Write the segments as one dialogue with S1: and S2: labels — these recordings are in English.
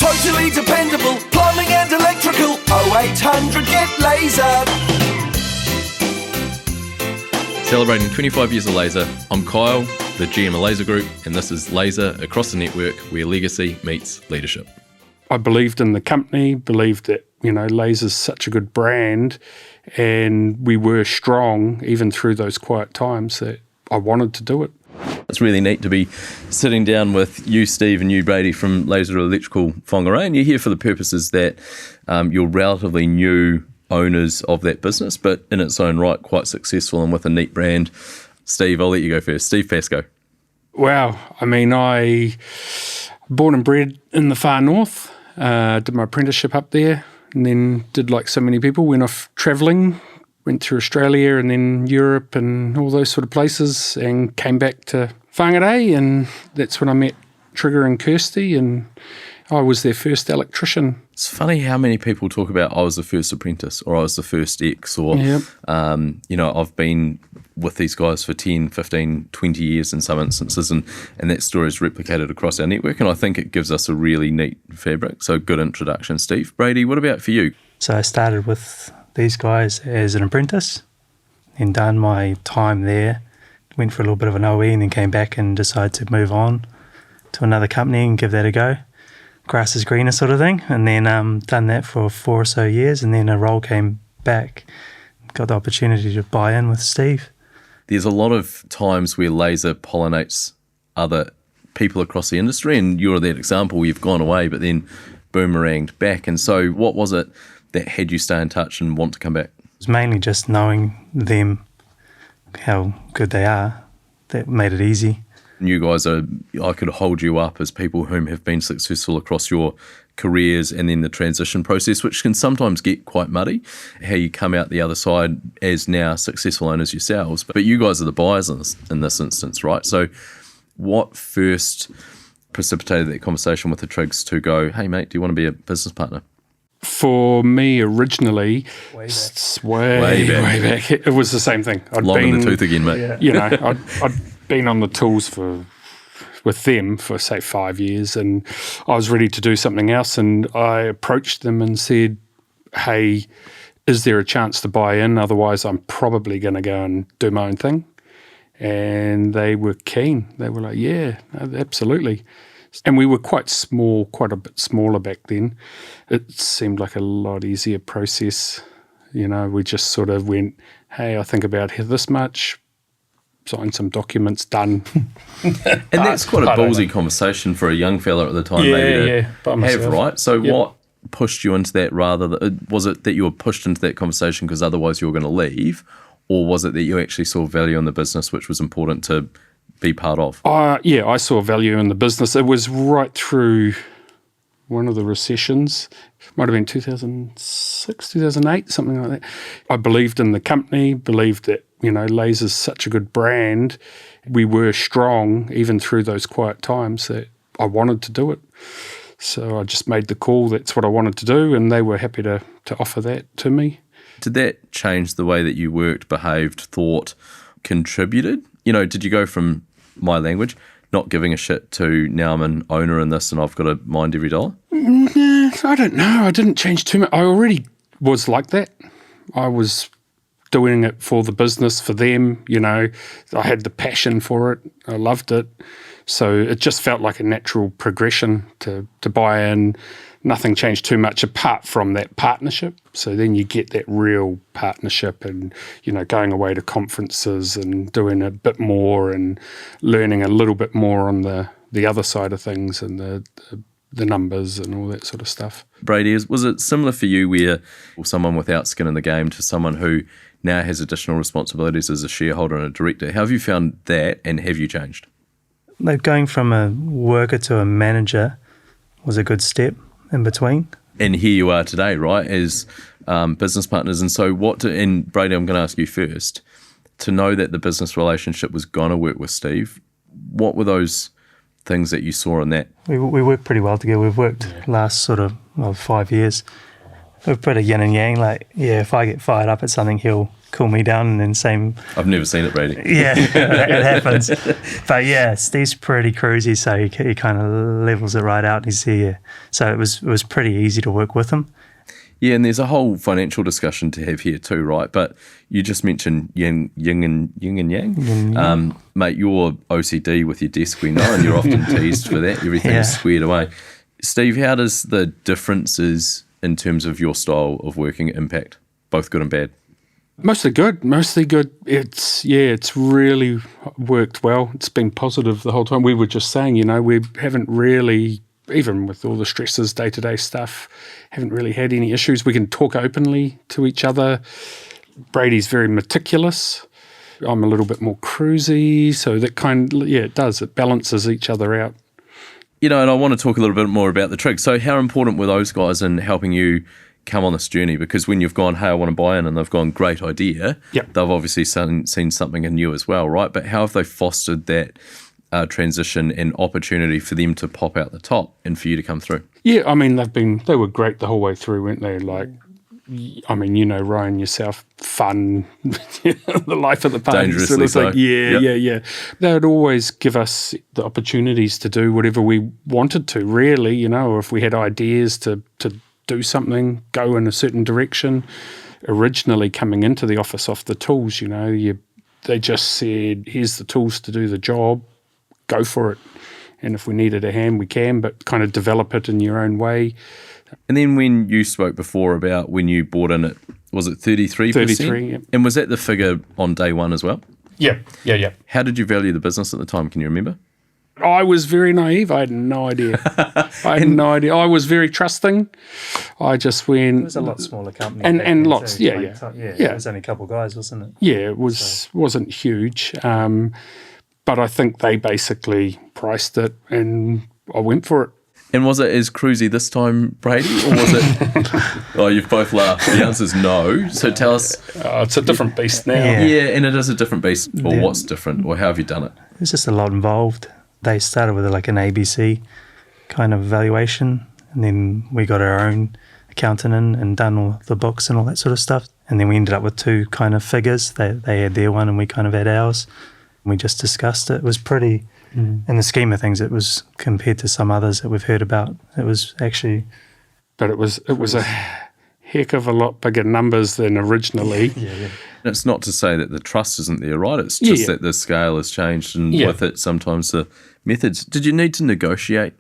S1: Totally dependable, plumbing and electrical. 0800 get Laser.
S2: Celebrating 25 years of Laser, I'm Kyle, the GM of Laser Group, and this is Laser Across the Network, where legacy meets leadership.
S3: I believed in the company, believed that, Laser's such a good brand, and we were strong even through those quiet times that I wanted to do it.
S2: It's really neat to be sitting down with you, Steve, and you, Brady, from Laser Electrical Whangārei, and you're here for the purposes that you're relatively new owners of that business, but in its own right, quite successful and with a neat brand. Steve, I'll let you go first. Steve Pascoe.
S3: Wow. I born and bred in the far north, did my apprenticeship up there, and then did like so many people, went off travelling, went through Australia and then Europe and all those sort of places, and came back to Whangārei, and that's when I met Trigger and Kirsty, and I was their first electrician.
S2: It's funny how many people talk about I was the first apprentice or I was the first X or,
S3: yep.
S2: I've been with these guys for 10, 15, 20 years in some instances, and that story is replicated across our network, and I think it gives us a really neat fabric. So good introduction, Steve. Brady, what about for you?
S4: So I started with these guys as an apprentice and done my time there, went for a little bit of an OE and then came back and decided to move on to another company and give that a go. Grass is greener sort of thing, and then done that for 4 or so years, and then a role came back, got the opportunity to buy in with Steve.
S2: There's a lot of times where Laser pollinates other people across the industry, and you're that example. You've gone away but then boomeranged back, and so what was it that had you stay in touch and want to come back?
S4: It was mainly just knowing them, how good they are, that made it easy.
S2: You guys I could hold you up as people whom have been successful across your careers, and then the transition process, which can sometimes get quite muddy, how you come out the other side as now successful owners yourselves. But you guys are the buyers in this instance, right? So what first precipitated that conversation with the Trigs to go, hey mate, do you want to be a business partner?
S3: For me, originally, way back, it was the same thing.
S2: Long in the tooth again, mate.
S3: Yeah. I'd been on the tools with them for, say, 5 years, and I was ready to do something else, and I approached them and said, hey, is there a chance to buy in? Otherwise, I'm probably going to go and do my own thing. And they were keen. They were like, yeah, absolutely. And we were quite a bit smaller back then. It seemed like a lot easier process. We just sort of went, hey, I think about this much, signed some documents, done.
S2: And that's quite a ballsy conversation for a young fella at the time, maybe to have, right? So what pushed you into that was it that you were pushed into that conversation because otherwise you were going to leave, or was it that you actually saw value in the business which was important to be part of?
S3: I saw value in the business. It was right through one of the recessions. Might have been 2006, 2008, something like that. I believed in the company, believed that, Laser's such a good brand. We were strong even through those quiet times that I wanted to do it. So I just made the call. That's what I wanted to do, and they were happy to offer that to me.
S2: Did that change the way that you worked, behaved, thought, contributed? Did you go from, my language, not giving a shit to now I'm an owner in this and I've got to mind every dollar?
S3: I don't know. I didn't change too much. I already was like that. I was doing it for the business, for them, I had the passion for it. I loved it. So it just felt like a natural progression to buy in. Nothing changed too much apart from that partnership. So then you get that real partnership and, going away to conferences and doing a bit more and learning a little bit more on the other side of things and the numbers and all that sort of stuff.
S2: Brady, was it similar for you where someone without skin in the game to someone who now has additional responsibilities as a shareholder and a director? How have you found that, and have you changed?
S4: Like going from a worker to a manager was a good step in between.
S2: And here you are today, right, as business partners. And so and Brady, I'm going to ask you first, to know that the business relationship was going to work with Steve, what were those things that you saw in that?
S4: We work pretty well together. We've worked last 5 years. We're pretty yin and yang. If I get fired up at something, he'll cool me down, and then same.
S2: I've never seen it, Brady.
S4: Yeah, it happens. But yeah, Steve's pretty cruisy, so he kind of levels it right out. He's here, so it was pretty easy to work with him.
S2: Yeah, and there's a whole financial discussion to have here too, right? But you just mentioned yin and yang. Mate, you're OCD with your desk, we know, and you're often teased for that. Everything's squared away. Steve, how does the differences in terms of your style of working impact, both good and bad?
S3: Mostly good. It's really worked well. It's been positive the whole time. We were just saying, we haven't really, even with all the stresses, day-to-day stuff, haven't really had any issues. We can talk openly to each other. Brady's very meticulous. I'm a little bit more cruisy, so that it does. It balances each other out.
S2: And I want to talk a little bit more about the trigs. So how important were those guys in helping you come on this journey? Because when you've gone, hey, I want to buy in, and they've gone, great idea, they've obviously seen something in you as well, right? But how have they fostered that transition and opportunity for them to pop out the top and for you to come through?
S3: Yeah, I mean, they were great the whole way through, weren't they? Like, I mean, Ryan yourself, fun, the life of the party.
S2: Dangerously
S3: so. Like, yeah. They would always give us the opportunities to do whatever we wanted to, really, or if we had ideas to do something, go in a certain direction. Originally coming into the office off the tools, they just said, here's the tools to do the job, go for it. And if we needed a hand, we can, but kind of develop it in your own way.
S2: And then when you spoke before about when you bought in it, was it 33%?
S3: 33, yeah.
S2: And was that the figure on day one as well?
S3: Yeah.
S2: How did you value the business at the time? Can you remember?
S3: I was very naive. I had no idea. I was very trusting. I just went...
S4: It was a lot smaller company.
S3: And lots,
S4: yeah. It was only a couple of guys, wasn't it?
S3: Yeah, it wasn't huge. But I think they basically priced it and I went for it.
S2: And was it as cruisy this time, Brady, or was it... Oh, you've both laughed. The answer's no. So tell us...
S3: it's a different beast now.
S2: Yeah, and it is a different beast. Or what's different? Or how have you done it?
S4: There's just a lot involved. They started with like an ABC kind of valuation, and then we got our own accountant in and done all the books and all that sort of stuff. And then we ended up with two kind of figures. They had their one and we kind of had ours. We just discussed it. It was pretty... In the scheme of things, it was, compared to some others that we've heard about, it was actually...
S3: But it was a heck of a lot bigger numbers than originally.
S4: Yeah.
S2: And it's not to say that the trust isn't there, right? It's just that the scale has changed, and with it, sometimes the methods. Did you need to negotiate,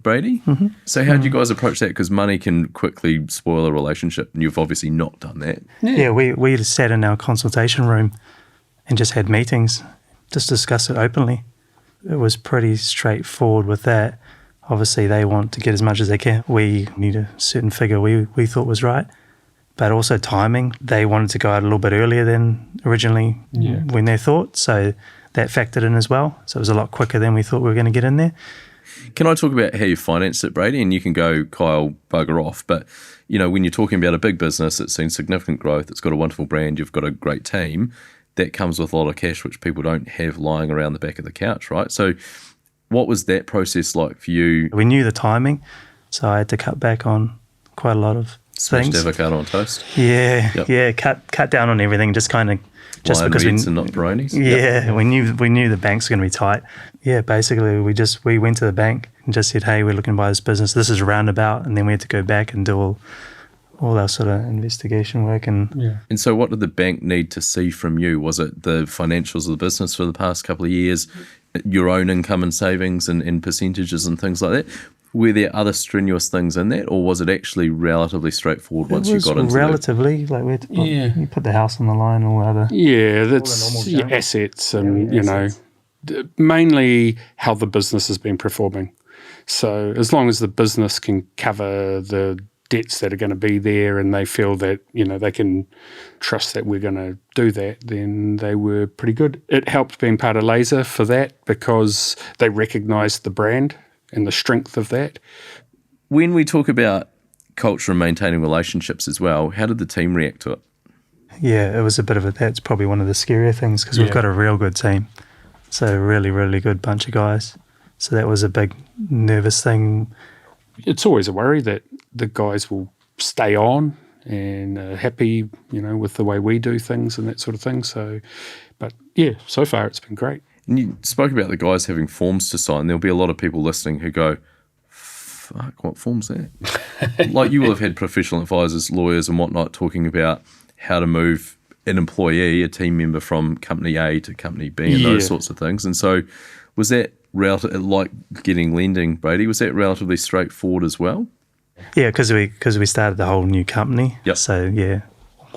S2: Brady? Mm-hmm. So how did you guys approach that? Because money can quickly spoil a relationship, and you've obviously not done that.
S4: Yeah, we sat in our consultation room and just had meetings, just discuss it openly. It was pretty straightforward with that. Obviously, they want to get as much as they can. We need a certain figure we thought was right, but also timing. They wanted to go out a little bit earlier than originally when they thought, so that factored in as well. So it was a lot quicker than we thought we were going to get in there.
S2: Can I talk about how you financed it, Brady? And you can go, Kyle, bugger off. But, when you're talking about a big business, it's seen significant growth, it's got a wonderful brand, you've got a great team, that comes with a lot of cash, which people don't have lying around the back of the couch, right? So what was that process like for you?
S4: We knew the timing, so I had to cut back on quite a lot of
S2: Smashed
S4: things.
S2: avocado on toast?
S4: Yeah, cut down on everything, just kind of... Just
S2: Wine
S4: because
S2: Reds and not Peronis?
S4: Yeah, we knew the banks were going to be tight. Yeah, basically we went to the bank and just said, hey, we're looking to buy this business. This is a roundabout, and then we had to go back and do all our sort of investigation work. And
S2: so what did the bank need to see from you? Was it the financials of the business for the past couple of years, your own income and savings and percentages and things like that? Were there other strenuous things in that, or was it actually relatively straightforward once you got into it?
S4: Relatively, like we had to you put the house on the line, all other...
S3: Yeah, that's your assets and, mainly how the business has been performing. So as long as the business can cover the debts that are going to be there and they feel that, they can trust that we're going to do that, then they were pretty good. It helped being part of Laser for that because they recognised the brand and the strength of that.
S2: When we talk about culture and maintaining relationships as well, how did the team react to it?
S4: Yeah, it was a bit of that's probably one of the scarier things because we've got a real good team. So a really, really good bunch of guys. So that was a big nervous thing.
S3: It's always a worry that the guys will stay on and happy, with the way we do things and that sort of thing. So, but yeah, so far it's been great.
S2: And you spoke about the guys having forms to sign. There'll be a lot of people listening who go, fuck, what form's that? Like you will have had professional advisors, lawyers and whatnot talking about how to move an employee, a team member from company A to company B and those sorts of things. And so was that like getting lending, Brady, was that relatively straightforward as well?
S4: Yeah, because we started the whole new company.
S2: Yep.
S4: So yeah,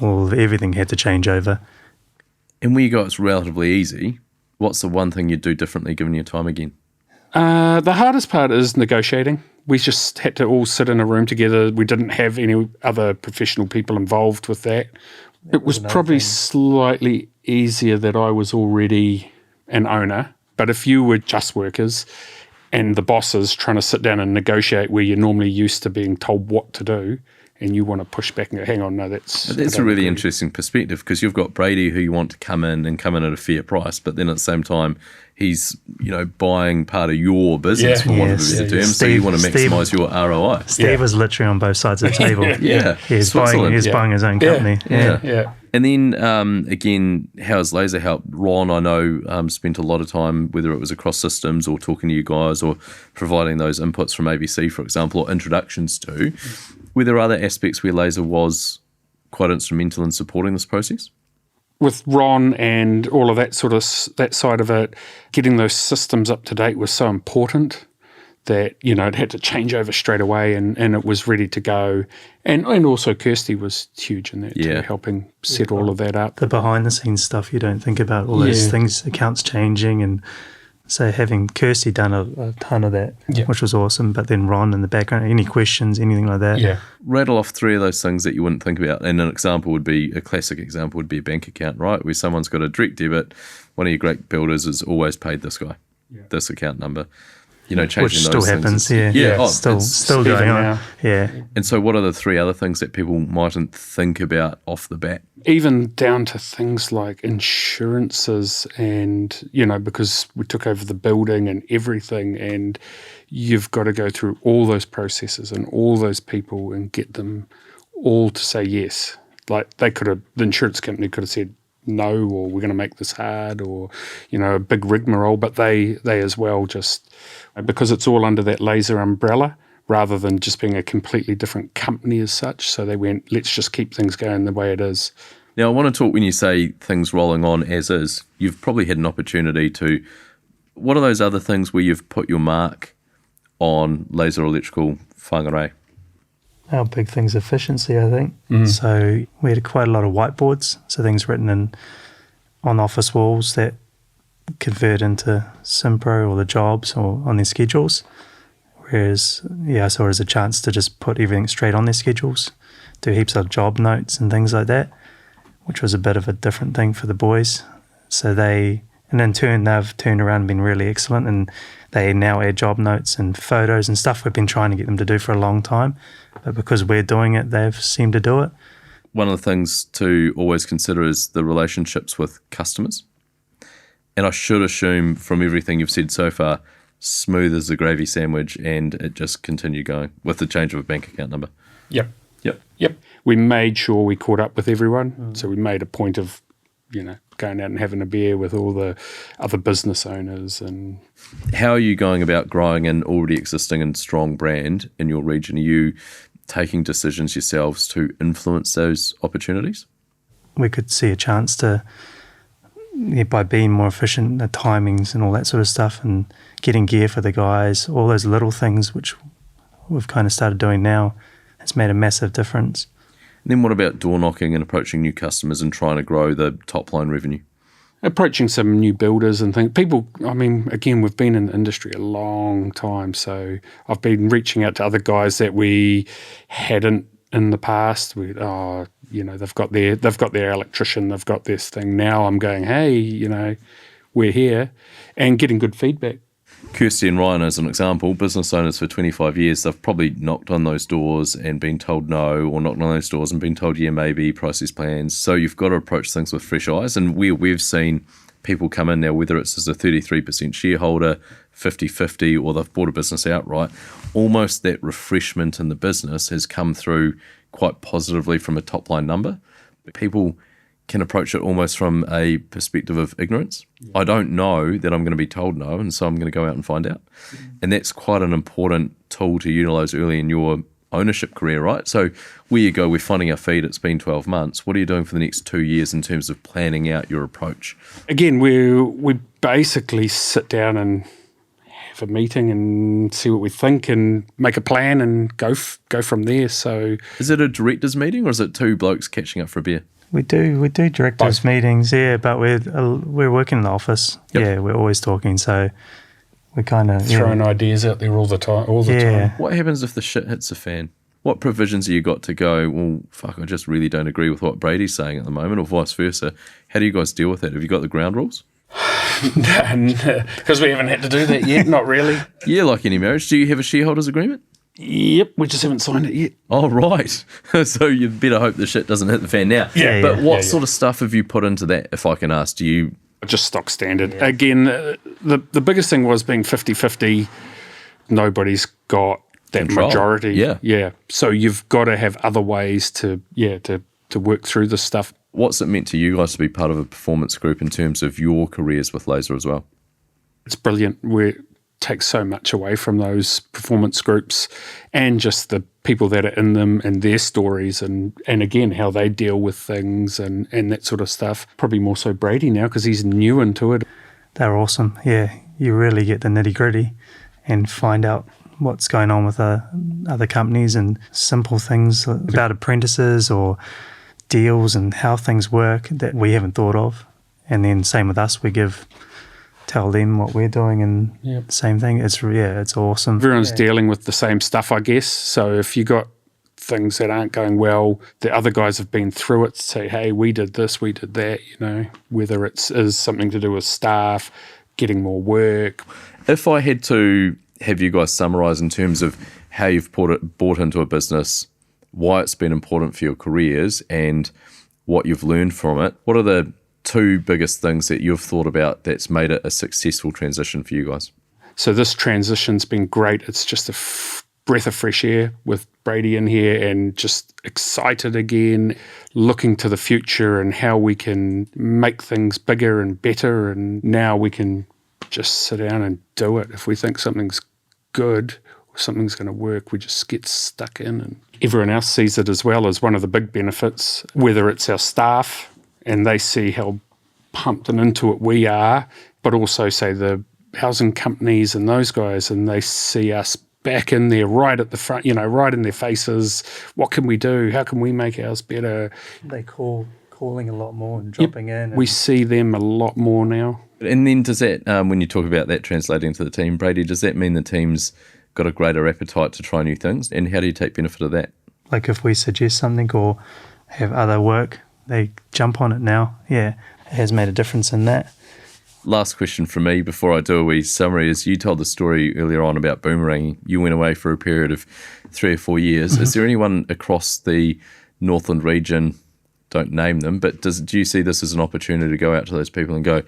S4: everything had to change over.
S2: And where you got it's relatively easy, what's the one thing you'd do differently given your time again?
S3: The hardest part is negotiating. We just had to all sit in a room together. We didn't have any other professional people involved with that. It was probably slightly easier that I was already an owner. But if you were just workers and the bosses trying to sit down and negotiate where you're normally used to being told what to do, and you want to push back and go, hang on, no, that's
S2: a really interesting perspective, because you've got Brady who you want to come in at a fair price, but then at the same time he's buying part of your business for want of a better term. So you want to maximise your ROI.
S4: Steve was literally on both sides of the table. He's buying his own company.
S3: Yeah.
S2: And then again, how has Laser helped? Ron, I know, spent a lot of time, whether it was across systems or talking to you guys or providing those inputs from ABC, for example, or introductions to. Were there other aspects where Laser was quite instrumental in supporting this process?
S3: With Ron and all of that that side of it, getting those systems up to date was so important that, it had to change over straight away and it was ready to go. And also Kirsty was huge in that too, helping set all of that up.
S4: The behind the scenes stuff you don't think about, all those things, accounts changing, and so having Kirsty done a ton of that, which was awesome. But then Ron in the background, any questions, anything like that.
S3: Yeah.
S2: Rattle off three of those things that you wouldn't think about. And a classic example would be a bank account, right? Where someone's got a direct debit. One of your great builders has always paid this guy, this account number. Changing
S4: which
S2: those
S4: still
S2: things.
S4: happens, still going on.
S3: Now.
S4: Yeah.
S2: And so what are the three other things that people mightn't think about off the bat?
S3: Even down to things like insurances and, because we took over the building and everything, and you've got to go through all those processes and all those people and get them all to say yes. Like the insurance company could have said no, or we're going to make this hard, or, a big rigmarole, but they as well, just because it's all under that Laser umbrella rather than just being a completely different company as such. So they went, let's just keep things going the way it is.
S2: Now, I want to talk, when you say things rolling on as is, you've probably had an opportunity to, what are those other things where you've put your mark on Laser Electrical Whangārei?
S4: Our big thing's efficiency, I think. So we had quite a lot of whiteboards, so things written on office walls that convert into Simpro or the jobs or on their schedules. Whereas, I saw it as a chance to just put everything straight on their schedules, do heaps of job notes and things like that, which was a bit of a different thing for the boys. So and in turn, they've turned around and been really excellent, and they now add job notes and photos and stuff we've been trying to get them to do for a long time. But because we're doing it, they've seemed to do it.
S2: One of the things to always consider is the relationships with customers. And I should assume from everything you've said so far, smooth as a gravy sandwich, and it just continued going with the change of a bank account number.
S3: Yep. We made sure we caught up with everyone. So we made a point of, going out and having a beer with all the other business owners. And
S2: how are you going about growing an already existing and strong brand in your region? Are you taking decisions yourselves to influence those opportunities?
S4: We could see a chance to, by being more efficient, the timings and all that sort of stuff, and getting gear for the guys, all those little things which we've kind of started doing now, it's made a massive difference.
S2: And then what about door knocking and approaching new customers and trying to grow the top line revenue?
S3: Approaching some new builders and things. People, again, we've been in the industry a long time, so I've been reaching out to other guys that we hadn't in the past. They've got their electrician, they've got this thing. Now I'm going, hey, we're here, and getting good feedback.
S2: Kirsty and Ryan, as an example, business owners for 25 years, they've probably knocked on those doors and been told no, or knocked on those doors and been told, yeah, maybe, process plans. So you've got to approach things with fresh eyes. And where we've seen people come in now, whether it's as a 33% shareholder, 50-50, or they've bought a business outright, almost that refreshment in the business has come through quite positively from a top-line number. People can approach it almost from a perspective of ignorance. I don't know that I'm going to be told no, and so I'm going to go out and find out. And that's quite an important tool to utilise early in your ownership career, right? So where you go, we're finding our feet, it's been 12 months. What are you doing for the next 2 years in terms of planning out your approach?
S3: Again, we basically sit down and have a meeting and see what we think and make a plan and go from there. So
S2: is it a directors meeting or is it two blokes catching up for a beer?
S4: We do directors meetings, yeah, but we're working in the office.
S2: Yep.
S4: Yeah, we're always talking, so we're kind of
S3: throwing ideas out there all the time.
S2: What happens if the shit hits the fan? What provisions have you got to go, well, fuck, I just really don't agree with what Brady's saying at the moment, or vice versa? How do you guys deal with that? Have you got the ground rules?
S3: Because we haven't had to do that yet, not really.
S2: Yeah, like any marriage. Do you have a shareholders agreement?
S3: Yep, we just haven't signed it yet.
S2: Oh, right. So you better hope the shit doesn't hit the fan now.
S3: Yeah,
S2: but what sort of stuff have you put into that, if I can ask? Do you...
S3: Just stock standard. Yeah. Again, the biggest thing was being 50-50. Nobody's got that
S2: control.
S3: Majority.
S2: Yeah.
S3: So you've got to have other ways to work through this stuff.
S2: What's it meant to you guys to be part of a performance group in terms of your careers with Laser as well?
S3: It's brilliant. We take so much away from those performance groups and just the people that are in them and their stories and again, how they deal with things and that sort of stuff. Probably more so Brady now because he's new into it.
S4: They're awesome. Yeah, you really get the nitty-gritty and find out what's going on with other companies and simple things about apprentices or deals and how things work that we haven't thought of. And then same with us, we tell them what we're doing and same thing. It's awesome.
S3: Everyone's dealing with the same stuff, I guess. So if you got things that aren't going well, the other guys have been through it, say, hey, we did this, we did that, whether is something to do with staff, getting more work.
S2: If I had to have you guys summarise in terms of how you've bought into a business, why it's been important for your careers and what you've learned from it, what are the two biggest things that you've thought about that's made it a successful transition for you guys?
S3: So this transition's been great. It's just a breath of fresh air with Brady in here and just excited again, looking to the future and how we can make things bigger and better. And now we can just sit down and do it. If we think something's good or something's going to work, we just get stuck in. And everyone else sees it as well as one of the big benefits, whether it's our staff, and they see how pumped and into it we are, but also say the housing companies and those guys, and they see us back in there right at the front, right in their faces. What can we do? How can we make ours better?
S4: They calling a lot more and dropping in.
S3: We see them a lot more now.
S2: And then does that, when you talk about that translating to the team, Brady, does that mean the team's got a greater appetite to try new things? And how do you take benefit of that?
S4: Like if we suggest something or have other work, they jump on it now. Yeah, it has made a difference in that.
S2: Last question from me before I do a wee summary is you told the story earlier on about boomeranging. You went away for a period of 3 or 4 years. Is there anyone across the Northland region, don't name them, but do you see this as an opportunity to go out to those people and go,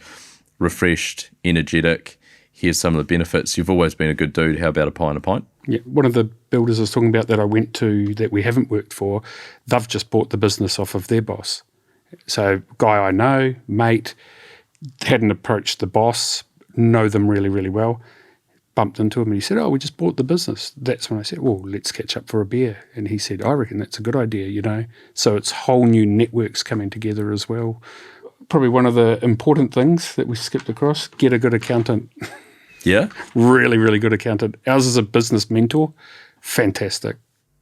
S2: refreshed, energetic, here's some of the benefits. You've always been a good dude. How about a pie and a pint?
S3: Yeah, one of the builders I was talking about that I went to that we haven't worked for, they've just bought the business off of their boss. So guy I know, mate, hadn't approached the boss, know them really, really well, bumped into him and he said, oh, we just bought the business. That's when I said, well, let's catch up for a beer. And he said, I reckon that's a good idea, So it's whole new networks coming together as well. Probably one of the important things that we skipped across, get a good accountant.
S2: Yeah?
S3: Really, really good accountant. Ours is a business mentor. Fantastic.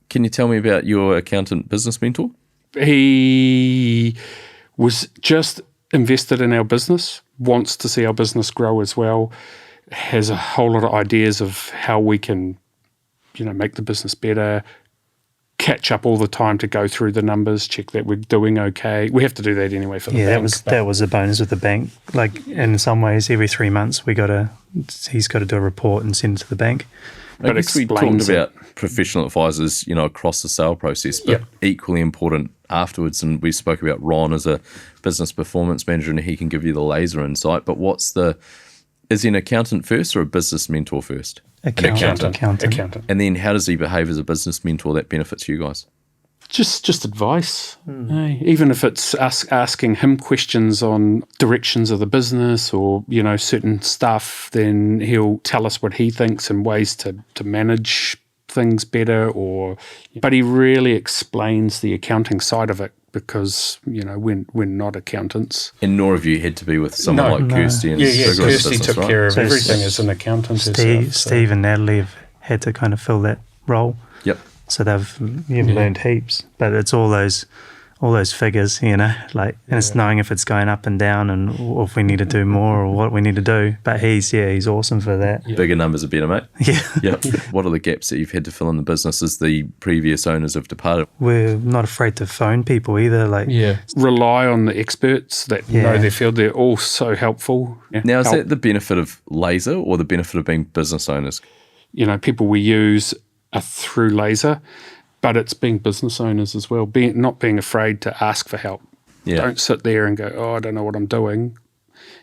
S2: Can you tell me about your accountant business mentor?
S3: He was just invested in our business, wants to see our business grow as well, has a whole lot of ideas of how we can, make the business better, catch up all the time to go through the numbers, check that we're doing okay. We have to do that anyway for the bank.
S4: That was a bonus with the bank. Like in some ways, every 3 months he's got to do a report and send it to the bank.
S3: but
S2: guess we
S3: explains
S2: talked
S3: it.
S2: about professional advisors, across the sale process, but
S3: Yep.
S2: equally important afterwards. And we spoke about Ron as a business performance manager, and he can give you the laser insight. But is he an accountant first or a business mentor first?
S3: Accountant.
S2: And then how does he behave as a business mentor that benefits you guys?
S3: Just advice. Even if it's us asking him questions on directions of the business or, certain stuff, then he'll tell us what he thinks and ways to manage things better. But he really explains the accounting side of it because, we're not accountants.
S2: And nor have you had to be with someone like Kirsty. And
S3: Kirsty
S2: business,
S3: took
S2: right?
S3: care of
S4: So
S3: everything as an accountant herself.
S4: Steve and Natalie have had to kind of fill that role.
S2: Yep.
S4: So you've learned heaps, but it's all those figures, and it's knowing if it's going up and down and or if we need to do more or what we need to do. But he's awesome for that.
S2: Bigger numbers are better, mate.
S4: Yeah.
S2: Yep. What are the gaps that you've had to fill in the business as the previous owners have departed?
S4: We're not afraid to phone people either.
S3: Rely on the experts that know their field. They're all so helpful.
S2: Now, is that the benefit of Laser or the benefit of being business owners?
S3: People we use are through Laser, but it's being business owners as well, not being afraid to ask for help.
S2: Yeah.
S3: Don't sit there and go, I don't know what I'm doing.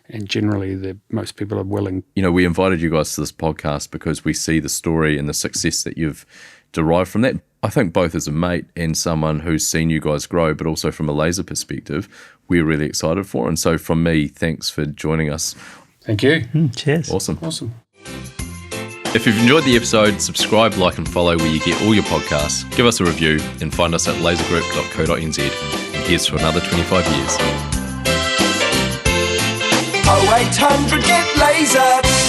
S3: And generally, most people are willing.
S2: We invited you guys to this podcast because we see the story and the success that you've derived from that. I think both as a mate and someone who's seen you guys grow, but also from a Laser perspective, we're really excited for. And so from me, thanks for joining us.
S3: Thank you.
S4: Cheers.
S2: Awesome.
S5: If you've enjoyed the episode, subscribe, like and follow where you get all your podcasts. Give us a review and find us at lasergroup.co.nz. And here's to another 25 years.
S1: 0800 get laser.